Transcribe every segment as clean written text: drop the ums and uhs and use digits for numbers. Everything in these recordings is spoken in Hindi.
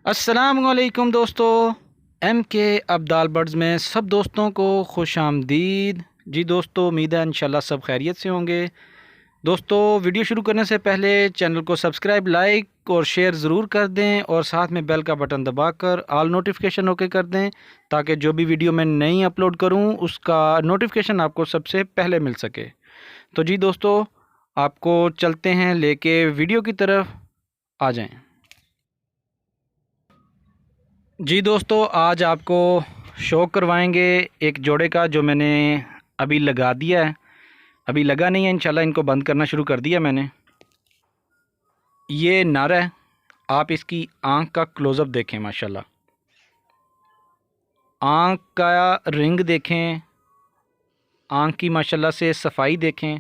अस्सलामुअलैकुम दोस्तों, एम के अब्दाल बर्ड्स में सब दोस्तों को खुश आमदीद। जी दोस्तों, उम्मीद है इंशाल्लाह सब खैरियत से होंगे। दोस्तों, वीडियो शुरू करने से पहले चैनल को सब्सक्राइब, लाइक और शेयर ज़रूर कर दें और साथ में बेल का बटन दबाकर ऑल नोटिफिकेशन ओके कर दें, ताकि जो भी वीडियो मैं नई अपलोड करूं उसका नोटिफिकेशन आपको सबसे पहले मिल सके। तो जी दोस्तों, आपको चलते हैं लेके वीडियो की तरफ, आ जाएं। जी दोस्तों, आज आपको शो करवाएंगे एक जोड़े का जो मैंने अभी लगा दिया है। अभी लगा नहीं है, इंशाल्लाह इनको बंद करना शुरू कर दिया मैंने। ये नर है, आप इसकी आँख का क्लोज़अप देखें, माशाल्लाह आँख का रिंग देखें, आँख की माशाल्लाह से सफाई देखें।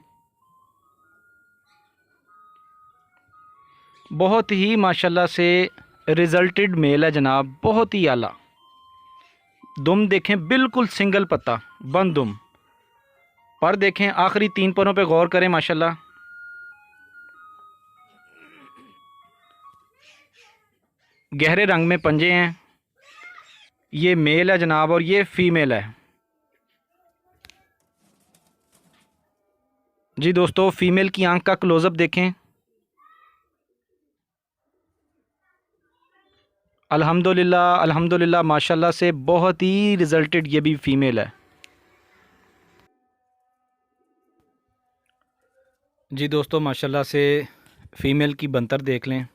बहुत ही माशाल्लाह से रिजल्टेड मेल है जनाब, बहुत ही आला। दुम देखें, बिल्कुल सिंगल पत्ता बंद दुम। पर देखें, आखिरी 3 परों पे गौर करें, माशाल्लाह गहरे रंग में पंजे हैं। ये मेल है जनाब और ये फीमेल है। जी दोस्तों, फीमेल की आंख का क्लोज़अप देखें। अल्हम्दुलिल्लाह अल्हम्दुलिल्लाह माशाल्लाह से बहुत ही रिजल्टेड ये भी फीमेल है। जी दोस्तों, माशाल्लाह से फ़ीमेल की बनतर देख लें।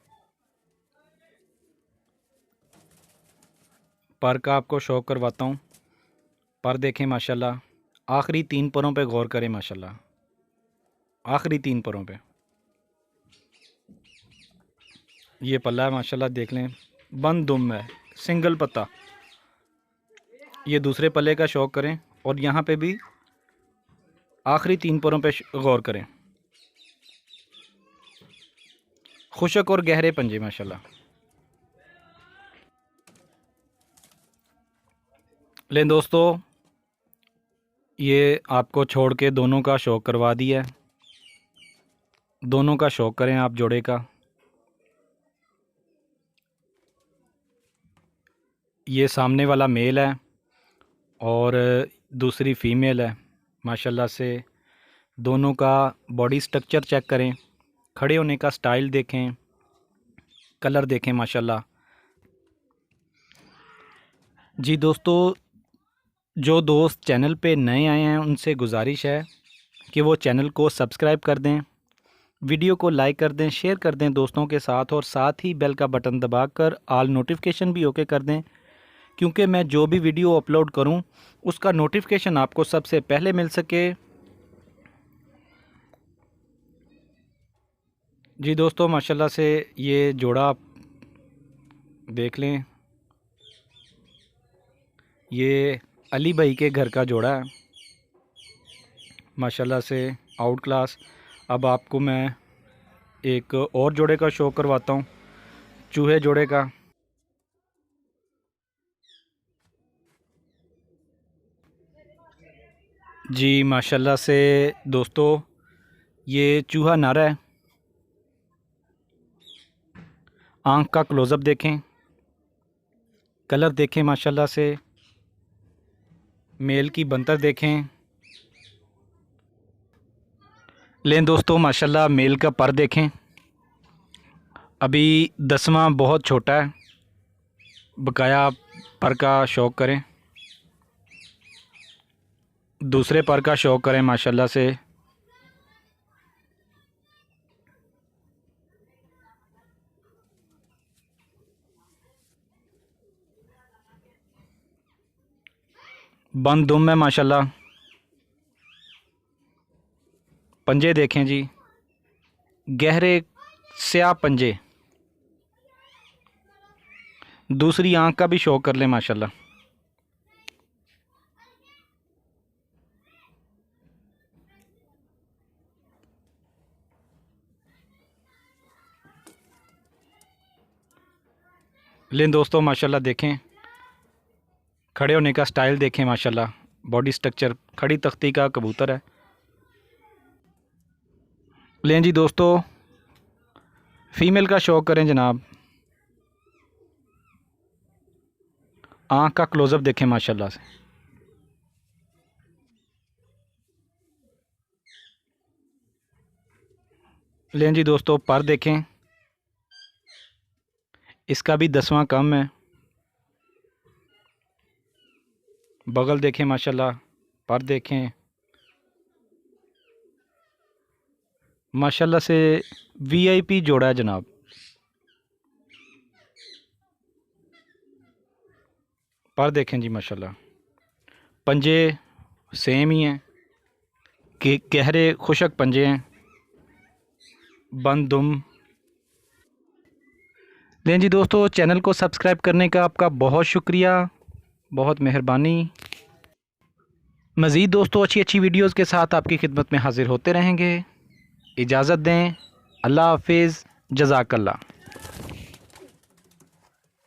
पर का आपको शो करवाता हूँ। पर देखें माशाल्लाह, आखिरी 3 परों पे गौर करें, माशाल्लाह आखिरी 3 परों पे। ये पल्ला है, माशाल्लाह देख लें, बंद दुम है, सिंगल पत्ता। ये दूसरे पल्ले का शौक करें और यहाँ पे भी आखिरी 3 परों पे गौर करें। खुशक और गहरे पंजे, माशाल्लाह। लें दोस्तों, ये आपको छोड़ के दोनों का शौक करवा दिया है। दोनों का शौक करें आप जोड़े का। ये सामने वाला मेल है और दूसरी फ़ीमेल है। माशाल्लाह से दोनों का बॉडी स्ट्रक्चर चेक करें, खड़े होने का स्टाइल देखें, कलर देखें, माशाल्लाह। जी दोस्तों, जो दोस्त चैनल पे नए आए हैं उनसे गुजारिश है कि वो चैनल को सब्सक्राइब कर दें, वीडियो को लाइक कर दें, शेयर कर दें दोस्तों के साथ और साथ ही बेल का बटन दबाकर ऑल नोटिफिकेशन भी ओके कर दें, क्योंकि मैं जो भी वीडियो अपलोड करूं उसका नोटिफिकेशन आपको सबसे पहले मिल सके। जी दोस्तों, माशाल्लाह से ये जोड़ा आप देख लें। ये अली भाई के घर का जोड़ा है, माशाल्लाह से आउट क्लास। अब आपको मैं एक और जोड़े का शो करवाता हूँ, चूहे जोड़े का। जी माशाल्लाह से दोस्तों, ये चूहा नर है। आँख का क्लोज़अप देखें, कलर देखें, माशाल्लाह से मेल की बनतर देखें। लें दोस्तों, माशाल्लाह मेल का पर देखें, अभी 10वां बहुत छोटा है, बकाया पर का शौक करें। दूसरे पर का शौक करें, माशाल्लाह से बंद दुम है, माशाल्लाह। पंजे देखें जी, गहरे स्याह पंजे। दूसरी आंख का भी शौक कर लें, माशाल्लाह। लें दोस्तों, माशाल्लाह देखें, खड़े होने का स्टाइल देखें, माशाल्लाह बॉडी स्ट्रक्चर खड़ी तख्ती का कबूतर है। लें जी दोस्तों, फ़ीमेल का शौक करें जनाब। आँख का क्लोज़अप देखें माशाल्लाह से। लें जी दोस्तों, पर देखें, इसका भी 10वां कम है। बगल देखें माशाल्लाह, पर देखें माशाल्लाह से वीआईपी जोड़ा है जनाब। पर देखें जी माशाल्लाह, पंजे सेम ही हैं कि गहरे खुशक पंजे हैं, बंद दुम। लें जी दोस्तों, चैनल को सब्सक्राइब करने का आपका बहुत शुक्रिया, बहुत मेहरबानी। मज़ीद दोस्तों अच्छी अच्छी वीडियोज़ के साथ आपकी खिदमत में हाज़िर होते रहेंगे। इजाज़त दें, अल्लाह हाफिज़, जज़ाकल्लाह।